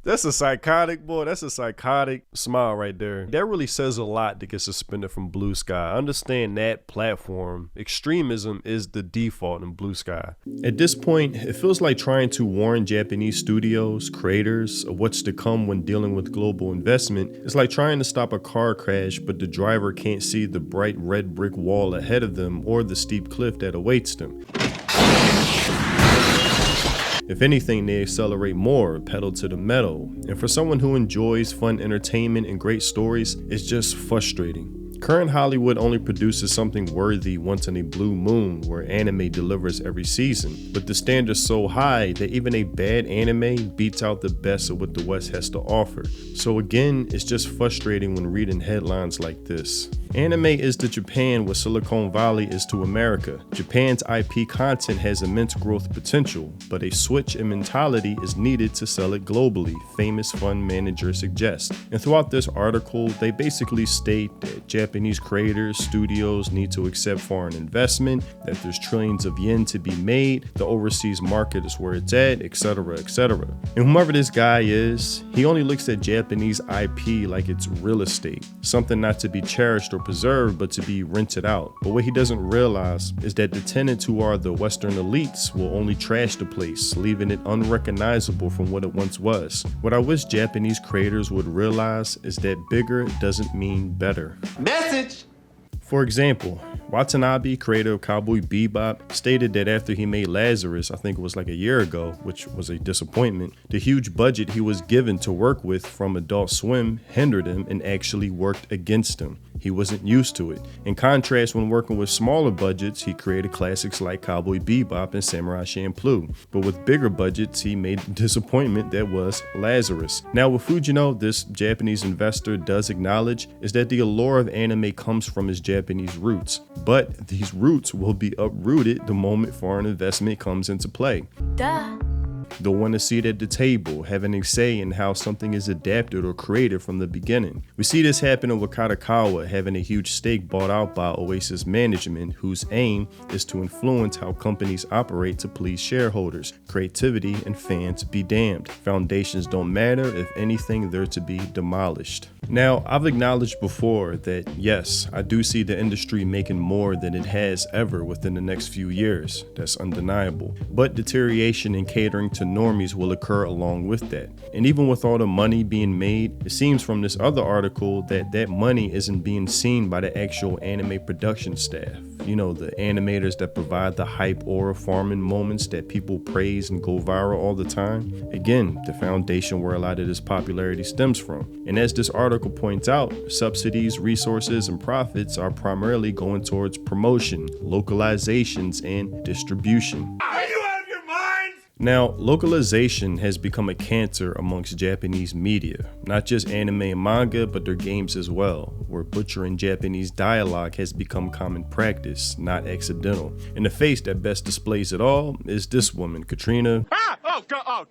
That's a psychotic, boy. That's a psychotic smile right there. That really says a lot to get suspended from Blue Sky. I understand that platform. Extremism is the default in Blue Sky. At this point, it feels like trying to warn Japanese studios, creators of what's to come when dealing with global investment. It's like trying to stop a car crash, but the driver can't see the bright red brick wall ahead of them or the steep cliff that awaits them. If anything, they accelerate more, pedal to the metal. And for someone who enjoys fun entertainment and great stories, it's just frustrating. Current Hollywood only produces something worthy once in a blue moon, where anime delivers every season. But the standard's so high that even a bad anime beats out the best of what the West has to offer. So again, it's just frustrating when reading headlines like this. Anime is to Japan what Silicon Valley is to America. Japan's IP content has immense growth potential, but a switch in mentality is needed to sell it globally, famous fund manager suggests. And throughout this article, they basically state that Japanese creators, studios need to accept foreign investment, that there's trillions of yen to be made, the overseas market is where it's at, etc., etc. And whomever this guy is, he only looks at Japanese IP like it's real estate, something not to be cherished or preserved, but to be rented out. But what he doesn't realize is that the tenants, who are the Western elites, will only trash the place, leaving it unrecognizable from what it once was. What I wish Japanese creators would realize is that bigger doesn't mean better. Message! For example, Watanabe, creator of Cowboy Bebop, stated that after he made Lazarus, I think it was like a year ago, which was a disappointment, the huge budget he was given to work with from Adult Swim hindered him and actually worked against him. He wasn't used to it. In contrast, when working with smaller budgets, he created classics like Cowboy Bebop and Samurai Champloo. But with bigger budgets, he made the disappointment that was Lazarus. Now, what Fujino, this Japanese investor, does acknowledge is that the allure of anime comes from his Japanese roots. But these roots will be uprooted the moment foreign investment comes into play. Duh. They'll want a seat at the table, having a say in how something is adapted or created from the beginning. We see this happening with Kadokawa having a huge stake bought out by Oasis Management, whose aim is to influence how companies operate to please shareholders. Creativity and fans be damned. Foundations don't matter. If anything, they're to be demolished. Now, I've acknowledged before that yes, I do see the industry making more than it has ever within the next few years. That's undeniable. But deterioration in catering to normies will occur along with that. And even with all the money being made, it seems from this other article that that money isn't being seen by the actual anime production staff. You know, the animators that provide the hype aura farming moments that people praise and go viral all the time. Again, the foundation where a lot of this popularity stems from. And as this article points out, subsidies, resources, and profits are primarily going towards promotion, localizations, and distribution. Now, localization has become a cancer amongst Japanese media, not just anime and manga, but their games as well, where butchering Japanese dialogue has become common practice, not accidental. And the face that best displays it all is this woman, Katrina,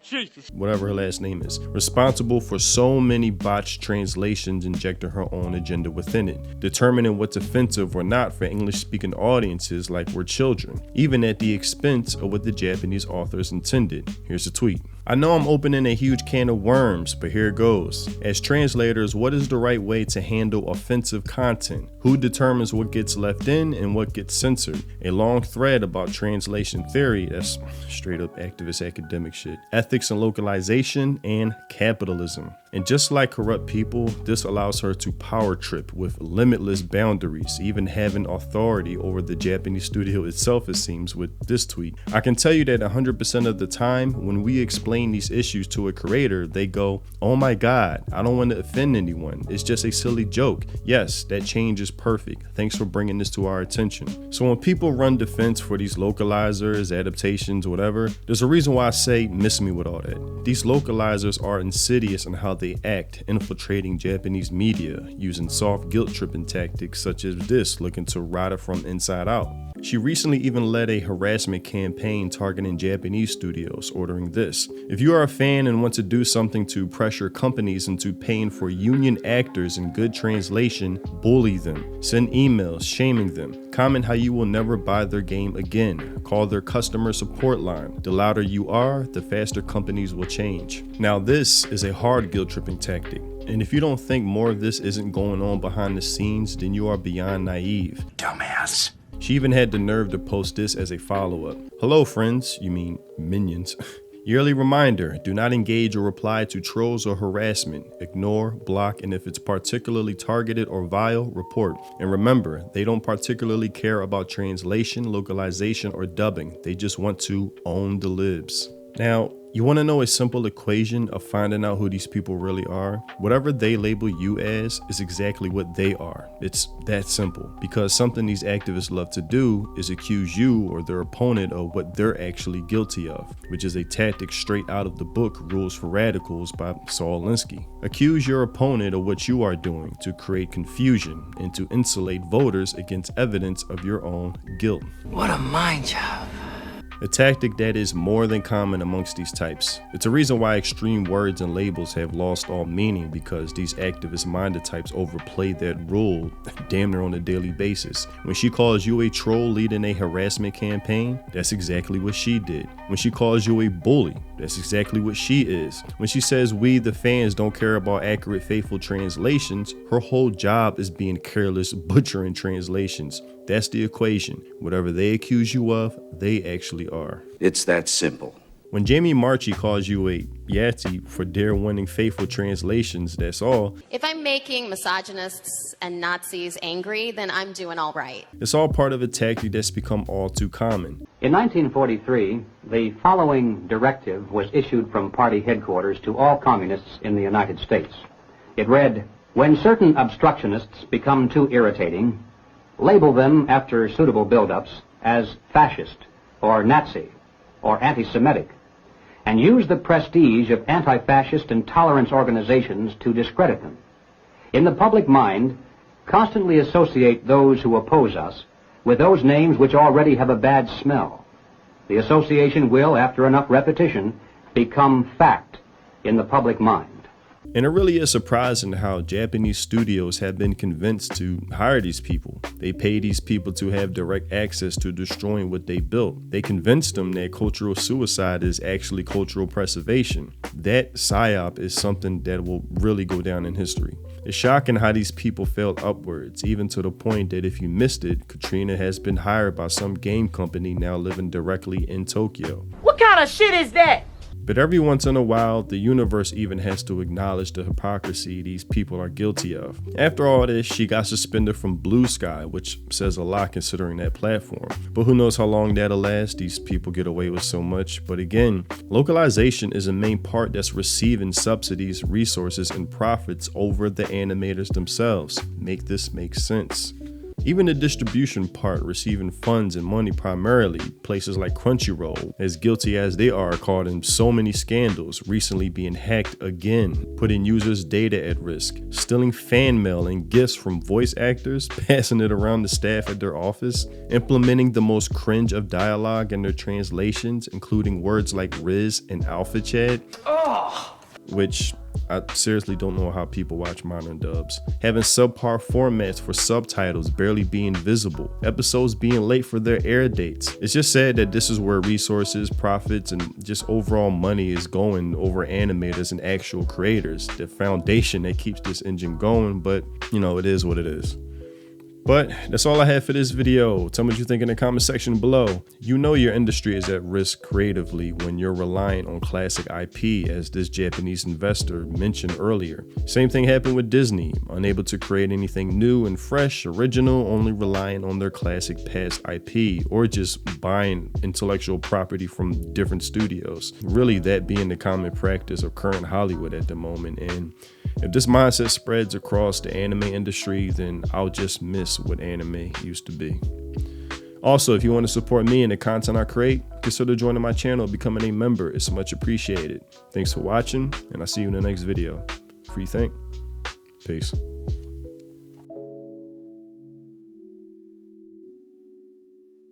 Jesus, whatever her last name is, responsible for so many botched translations, injecting her own agenda within it, determining what's offensive or not for English-speaking audiences like we're children, even at the expense of what the Japanese authors intended. Here's a tweet. I know I'm opening a huge can of worms, but here it goes. As translators, what is the right way to handle offensive content? Who determines what gets left in and what gets censored? A long thread about translation theory, that's straight up activist academic shit, ethics and localization, and capitalism. And just like corrupt people, this allows her to power trip with limitless boundaries, even having authority over the Japanese studio itself, it seems, with this tweet. I can tell you that 100% of the time, when we explain these issues to a creator, they go, oh my god, I don't want to offend anyone. It's just a silly joke. Yes, that change is perfect. Thanks for bringing this to our attention. So when people run defense for these localizers, adaptations, whatever, there's a reason why I say miss me with all that. These localizers are insidious in how they act, infiltrating Japanese media, using soft guilt-tripping tactics such as this, looking to rot it from inside out. She recently even led a harassment campaign targeting Japanese studios, ordering this: if you are a fan and want to do something to pressure companies into paying for union actors in good translation, bully them, send emails shaming them, comment how you will never buy their game again, call their customer support line. The louder you are, the faster companies will change. Now this is a hard guilt-tripping tactic. And if you don't think more of this isn't going on behind the scenes, then you are beyond naive. Dumbass. She even had the nerve to post this as a follow-up. Hello friends, you mean minions. Yearly reminder, do not engage or reply to trolls or harassment. Ignore, block, and if it's particularly targeted or vile, report. And remember, they don't particularly care about translation, localization, or dubbing. They just want to own the libs. Now, you want to know a simple equation of finding out who these people really are? Whatever they label you as is exactly what they are. It's that simple. Because something these activists love to do is accuse you or their opponent of what they're actually guilty of, which is a tactic straight out of the book Rules for Radicals by Saul Alinsky. Accuse your opponent of what you are doing to create confusion and to insulate voters against evidence of your own guilt. What a mind job. A tactic that is more than common amongst these types. It's a reason why extreme words and labels have lost all meaning, because these activist-minded types overplay that rule damn near on a daily basis. When she calls you a troll leading a harassment campaign, that's exactly what she did. When she calls you a bully, that's exactly what she is. When she says we, the fans, don't care about accurate, faithful translations, her whole job is being careless, butchering translations. That's the equation. Whatever they accuse you of, they actually are. It's that simple. When Jamie Marchi calls you a yati for dare winning faithful translations, that's all. If I'm making misogynists and Nazis angry, then I'm doing all right. It's all part of a tactic that's become all too common. In 1943, the following directive was issued from party headquarters to all communists in the United States. It read, when certain obstructionists become too irritating, label them after suitable build-ups as fascist or Nazi or anti-Semitic, and use the prestige of anti-fascist and tolerance organizations to discredit them. In the public mind, constantly associate those who oppose us with those names which already have a bad smell. The association will, after enough repetition, become fact in the public mind. And it really is surprising how Japanese studios have been convinced to hire these people. They pay these people to have direct access to destroying what they built. They convinced them that cultural suicide is actually cultural preservation. That psyop is something that will really go down in history. It's shocking how these people failed upwards, even to the point that if you missed it, Katrina has been hired by some game company now living directly in Tokyo. What kind of shit is that? But every once in a while, the universe even has to acknowledge the hypocrisy these people are guilty of. After all this, she got suspended from Blue Sky, which says a lot considering that platform. But who knows how long that'll last? These people get away with so much. But again, localization is a main part that's receiving subsidies, resources, and profits over the animators themselves. Make this make sense. Even the distribution part receiving funds and money primarily, places like Crunchyroll, as guilty as they are, caught in so many scandals, recently being hacked again, putting users' data at risk, stealing fan mail and gifts from voice actors, passing it around the staff at their office, implementing the most cringe of dialogue in their translations, including words like Riz and Alpha Chad, which I seriously don't know how people watch modern dubs. Having subpar formats for subtitles barely being visible. Episodes being late for their air dates. It's just sad that this is where resources, profits, and just overall money is going over animators and actual creators. The foundation that keeps this engine going, but you know, it is what it is. But that's all I have for this video. Tell me what you think in the comment section below. You know your industry is at risk creatively when you're relying on classic IP, as this Japanese investor mentioned earlier. Same thing happened with Disney, unable to create anything new and fresh, original, only relying on their classic past IP, or just buying intellectual property from different studios. Really, that being the common practice of current Hollywood at the moment. And if this mindset spreads across the anime industry, then I'll just miss what anime used to be. Also, if you want to support me and the content I create, consider joining my channel and becoming a member. It's much appreciated. Thanks for watching, and I'll see you in the next video. Free think. Peace.